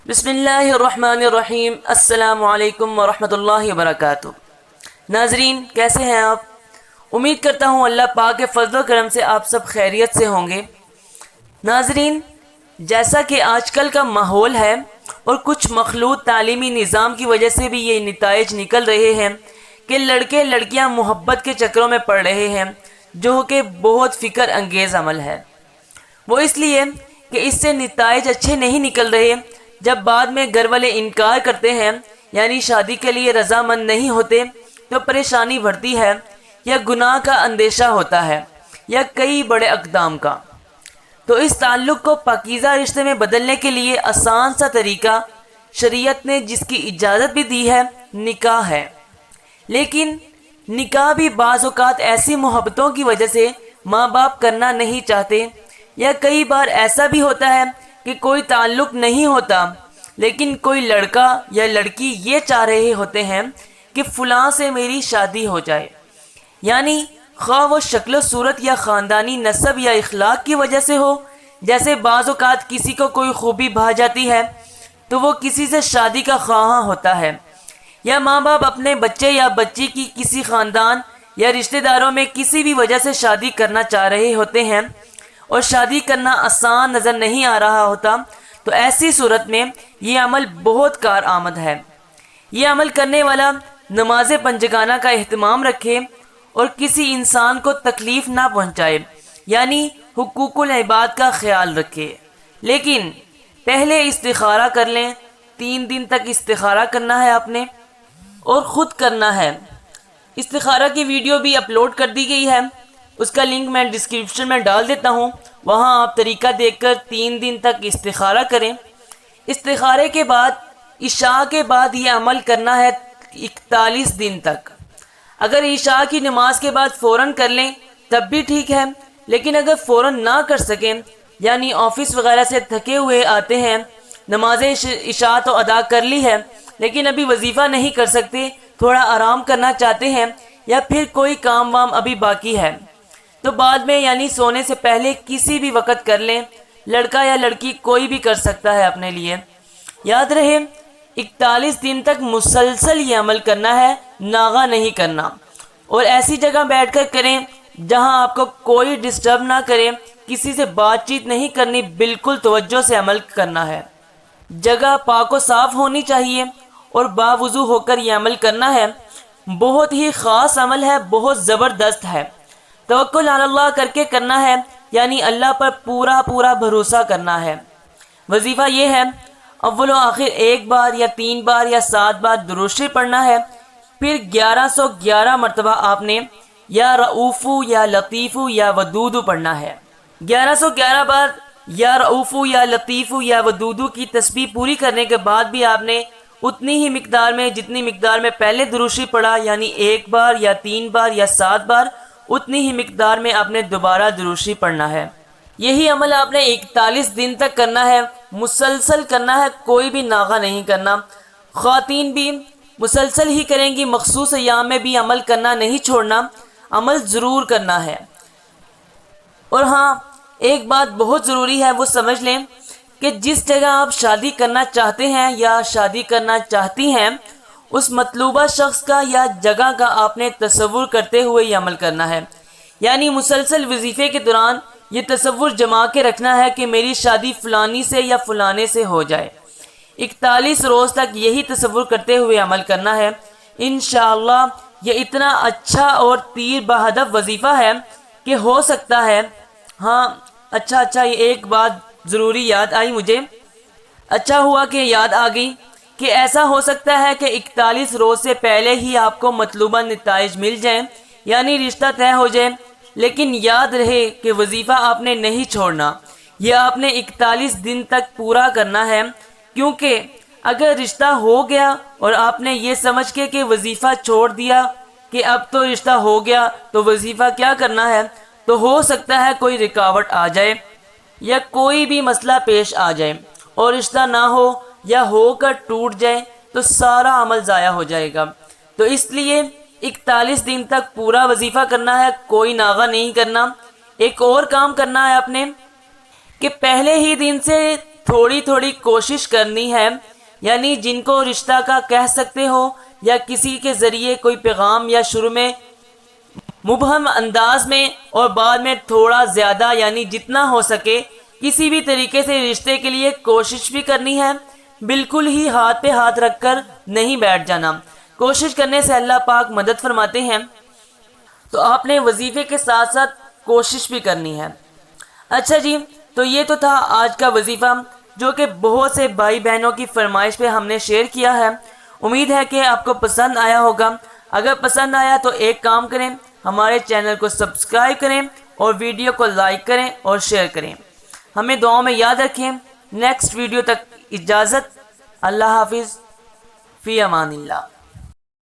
بسم اللہ الرحمن الرحیم۔ السلام علیکم ورحمۃ اللہ وبرکاتہ۔ ناظرین، کیسے ہیں آپ؟ امید کرتا ہوں اللہ پاک کے فضل و کرم سے آپ سب خیریت سے ہوں گے۔ ناظرین، جیسا کہ آج کل کا ماحول ہے اور کچھ مخلوط تعلیمی نظام کی وجہ سے بھی یہ نتائج نکل رہے ہیں کہ لڑکے لڑکیاں محبت کے چکروں میں پڑ رہے ہیں، جو کہ بہت فکر انگیز عمل ہے۔ وہ اس لیے کہ اس سے نتائج اچھے نہیں نکل رہے۔ جب بعد میں گھر والے انکار کرتے ہیں، یعنی شادی کے لیے رضامند نہیں ہوتے، تو پریشانی بڑھتی ہے، یا گناہ کا اندیشہ ہوتا ہے، یا کئی بڑے اقدام کا۔ تو اس تعلق کو پاکیزہ رشتے میں بدلنے کے لیے آسان سا طریقہ شریعت نے جس کی اجازت بھی دی ہے، نکاح ہے۔ لیکن نکاح بھی بعض اوقات ایسی محبتوں کی وجہ سے ماں باپ کرنا نہیں چاہتے، یا کئی بار ایسا بھی ہوتا ہے کہ کوئی تعلق نہیں ہوتا، لیکن کوئی لڑکا یا لڑکی یہ چاہ رہے ہوتے ہیں کہ فلاں سے میری شادی ہو جائے، یعنی خواہ وہ شکل و صورت یا خاندانی نسب یا اخلاق کی وجہ سے ہو۔ جیسے بعض اوقات کسی کو کوئی خوبی بھا جاتی ہے تو وہ کسی سے شادی کا خواہاں ہوتا ہے، یا ماں باپ اپنے بچے یا بچی کی کسی خاندان یا رشتہ داروں میں کسی بھی وجہ سے شادی کرنا چاہ رہے ہوتے ہیں، اور شادی کرنا آسان نظر نہیں آ رہا ہوتا، تو ایسی صورت میں یہ عمل بہت کارآمد ہے۔ یہ عمل کرنے والا نماز پنجگانہ کا اہتمام رکھے اور کسی انسان کو تکلیف نہ پہنچائے، یعنی حقوق العباد کا خیال رکھے۔ لیکن پہلے استخارہ کر لیں۔ 3 دن تک استخارہ کرنا ہے آپ نے، اور خود کرنا ہے۔ استخارہ کی ویڈیو بھی اپلوڈ کر دی گئی ہے، اس کا لنک میں ڈسکرپشن میں ڈال دیتا ہوں، وہاں آپ طریقہ دیکھ کر 3 دن تک استخارہ کریں۔ استخارے کے بعد عشاء کے بعد یہ عمل کرنا ہے 41 دن تک۔ اگر عشاء کی نماز کے بعد فوراً کر لیں تب بھی ٹھیک ہے، لیکن اگر فوراً نہ کر سکیں، یعنی آفس وغیرہ سے تھکے ہوئے آتے ہیں، نماز عشاء تو ادا کر لی ہے لیکن ابھی وظیفہ نہیں کر سکتے، تھوڑا آرام کرنا چاہتے ہیں، یا پھر کوئی کام وام ابھی باقی ہے، تو بعد میں یعنی سونے سے پہلے کسی بھی وقت کر لیں۔ لڑکا یا لڑکی کوئی بھی کر سکتا ہے اپنے لیے۔ یاد رہے، 41 دن تک مسلسل یہ عمل کرنا ہے، ناغہ نہیں کرنا، اور ایسی جگہ بیٹھ کر کریں جہاں آپ کو کوئی ڈسٹرب نہ کرے، کسی سے بات چیت نہیں کرنی، بالکل توجہ سے عمل کرنا ہے۔ جگہ پاک و صاف ہونی چاہیے اور باوضو ہو کر یہ عمل کرنا ہے۔ بہت ہی خاص عمل ہے، بہت زبردست ہے۔ توکل علی اللہ کر کے کرنا ہے، یعنی اللہ پر پورا بھروسہ کرنا ہے۔ وظیفہ یہ ہے، اول و آخر 1 بار یا 3 بار یا 7 بار درود شریف پڑھنا ہے، پھر 1111 مرتبہ آپ نے یا رؤوف یا لطیف یا ودود پڑھنا ہے۔ 1111 بار یا رؤوف یا لطیف یا ودود کی تسبیح پوری کرنے کے بعد بھی آپ نے اتنی ہی مقدار میں جتنی مقدار میں پہلے درود شریف پڑھا، یعنی 1 بار یا 3 بار یا 7 بار، اتنی ہی مقدار میں آپ نے دوبارہ درود شریف پڑھنا ہے۔ یہی عمل آپ نے 41 دن تک کرنا ہے، مسلسل کرنا ہے، کوئی بھی ناغہ نہیں کرنا۔ خواتین بھی مسلسل ہی کریں گی، مخصوص ایام میں بھی عمل کرنا نہیں چھوڑنا، عمل ضرور کرنا ہے۔ اور ہاں، ایک بات بہت ضروری ہے، وہ سمجھ لیں کہ جس جگہ آپ شادی کرنا چاہتے ہیں یا شادی کرنا چاہتی ہیں، اس مطلوبہ شخص کا یا جگہ کا آپ نے تصور کرتے ہوئے یہ عمل کرنا ہے، یعنی مسلسل وظیفے کے دوران یہ تصور جما کے رکھنا ہے کہ میری شادی فلانی سے یا فلانے سے ہو جائے۔ 41 روز تک یہی تصور کرتے ہوئے عمل کرنا ہے۔ انشاءاللہ یہ اتنا اچھا اور تیر بہدف وظیفہ ہے کہ ہو سکتا ہے، ہاں اچھا یہ ایک بات ضروری یاد آئی مجھے، اچھا ہوا کہ یاد آ گئی، کہ ایسا ہو سکتا ہے کہ 41 روز سے پہلے ہی آپ کو مطلوبہ نتائج مل جائیں، یعنی رشتہ طے ہو جائے۔ لیکن یاد رہے کہ وظیفہ آپ نے نہیں چھوڑنا، یہ آپ نے 41 دن تک پورا کرنا ہے، کیونکہ اگر رشتہ ہو گیا اور آپ نے یہ سمجھ کے کہ وظیفہ چھوڑ دیا کہ اب تو رشتہ ہو گیا تو وظیفہ کیا کرنا ہے، تو ہو سکتا ہے کوئی رکاوٹ آ جائے یا کوئی بھی مسئلہ پیش آ جائے اور رشتہ نہ ہو یا ہو کر ٹوٹ جائے تو سارا عمل ضائع ہو جائے گا۔ تو اس لیے 41 دن تک پورا وظیفہ کرنا ہے، کوئی ناغہ نہیں کرنا۔ ایک اور کام کرنا ہے آپ نے کہ پہلے ہی دن سے تھوڑی تھوڑی کوشش کرنی ہے، یعنی جن کو رشتہ کا کہہ سکتے ہو یا کسی کے ذریعے کوئی پیغام یا شروع میں مبہم انداز میں اور بعد میں تھوڑا زیادہ، یعنی جتنا ہو سکے کسی بھی طریقے سے رشتے کے لیے کوشش بھی کرنی ہے، بالکل ہی ہاتھ پہ ہاتھ رکھ کر نہیں بیٹھ جانا۔ کوشش کرنے سے اللہ پاک مدد فرماتے ہیں، تو آپ نے وظیفے کے ساتھ ساتھ کوشش بھی کرنی ہے۔ اچھا جی، تو یہ تو تھا آج کا وظیفہ جو کہ بہت سے بھائی بہنوں کی فرمائش پہ ہم نے شیئر کیا ہے۔ امید ہے کہ آپ کو پسند آیا ہوگا۔ اگر پسند آیا تو ایک کام کریں، ہمارے چینل کو سبسکرائب کریں اور ویڈیو کو لائک کریں اور شیئر کریں۔ ہمیں دعاؤں میں یاد رکھیں۔ نیکسٹ ویڈیو تک اجازت، اللہ حافظ، فی امان اللہ۔